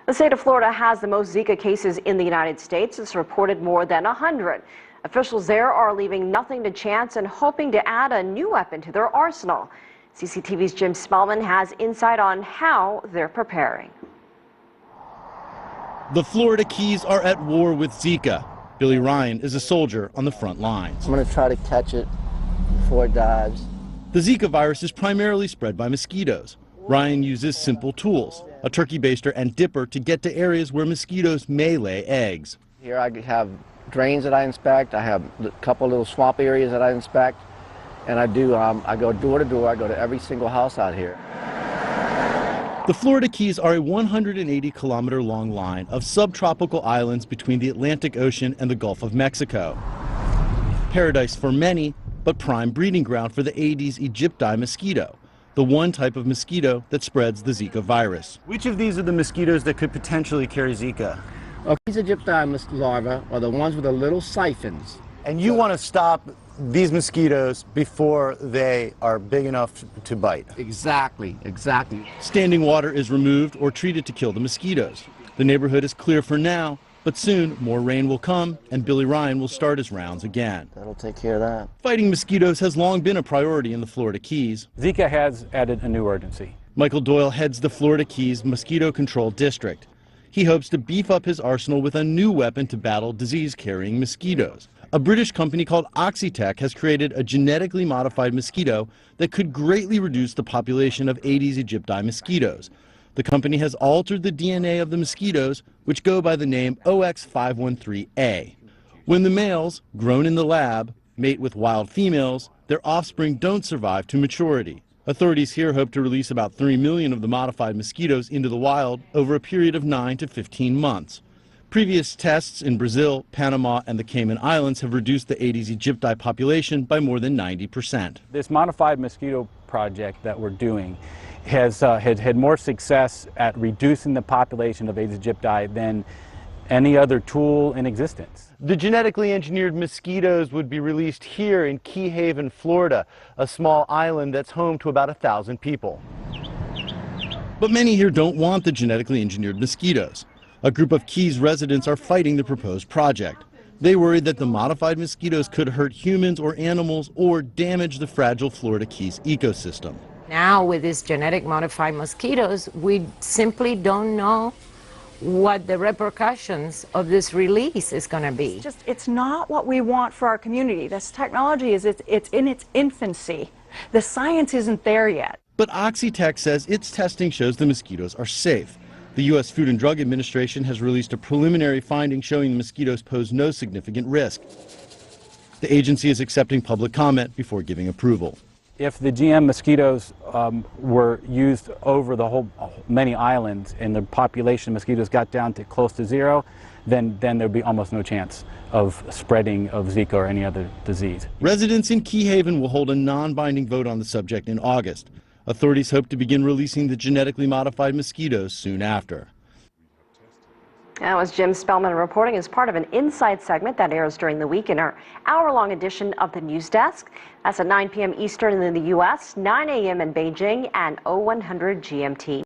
The state of Florida has the most Zika cases in the United States. It's reported more than 100. Officials there are leaving nothing to chance and hoping to add a new weapon to their arsenal. CCTV's Jim Spellman has insight on how they're preparing. The Florida Keys are at war with Zika. Billy Ryan is a soldier on the front lines. I'm going to try to catch it before it dives. The Zika virus is primarily spread by mosquitoes. Ryan uses simple tools, a turkey baster and dipper, to get to areas where mosquitoes may lay eggs. Here I have drains that I inspect. I have a couple little swamp areas that I inspect. And I go door to door. I go to every single house out here. The Florida Keys are a 180-kilometer long line of subtropical islands between the Atlantic Ocean and the Gulf of Mexico. Paradise for many, but prime breeding ground for the Aedes aegypti mosquito, the one type of mosquito that spreads the Zika virus. Which of these are the mosquitoes that could potentially carry Zika? Aedes aegypti larvae are the ones with the little siphons. And you want to stop these mosquitoes before they are big enough to bite. Exactly. Standing water is removed or treated to kill the mosquitoes. The neighborhood is clear for now, but soon more rain will come and Billy Ryan will start his rounds again. That'll take care of that. Fighting mosquitoes has long been a priority in the Florida Keys. Zika has added a new urgency. Michael Doyle heads the Florida Keys Mosquito Control District. He hopes to beef up his arsenal with a new weapon to battle disease-carrying mosquitoes. A British company called Oxitec has created a genetically modified mosquito that could greatly reduce the population of Aedes aegypti mosquitoes. The company has altered the DNA of the mosquitoes, which go by the name OX513A. When the males, grown in the lab, mate with wild females, their offspring don't survive to maturity. Authorities here hope to release about 3 million of the modified mosquitoes into the wild over a period of 9 to 15 months. Previous tests in Brazil, Panama, and the Cayman Islands have reduced the Aedes aegypti population by more than 90%. This modified mosquito project that we're doing has had more success at reducing the population of Aedes aegypti than any other tool in existence. The genetically engineered mosquitoes would be released here in Key Haven, Florida, a small island that's home to about 1,000 people. But many here don't want the genetically engineered mosquitoes. A group of Keys residents are fighting the proposed project. They worry that the modified mosquitoes could hurt humans or animals or damage the fragile Florida Keys ecosystem. Now with these genetic modified mosquitoes, we simply don't know what the repercussions of this release is going to be. It's not what we want for our community. This technology it's in its infancy. The science isn't there yet. But Oxitec says its testing shows the mosquitoes are safe. The U.S. Food and Drug Administration has released a preliminary finding showing the mosquitoes pose no significant risk. The agency is accepting public comment before giving approval. If the GM mosquitoes were used over the many islands and the population of mosquitoes got down to close to zero, then there'd be almost no chance of spreading of Zika or any other disease. Residents in Key Haven will hold a non-binding vote on the subject in August. Authorities hope to begin releasing the genetically modified mosquitoes soon after. That was Jim Spellman reporting as part of an Insight segment that airs during the week in our hour-long edition of the News Desk. That's at 9 p.m. Eastern in the U.S., 9 a.m. in Beijing, and 0100 GMT.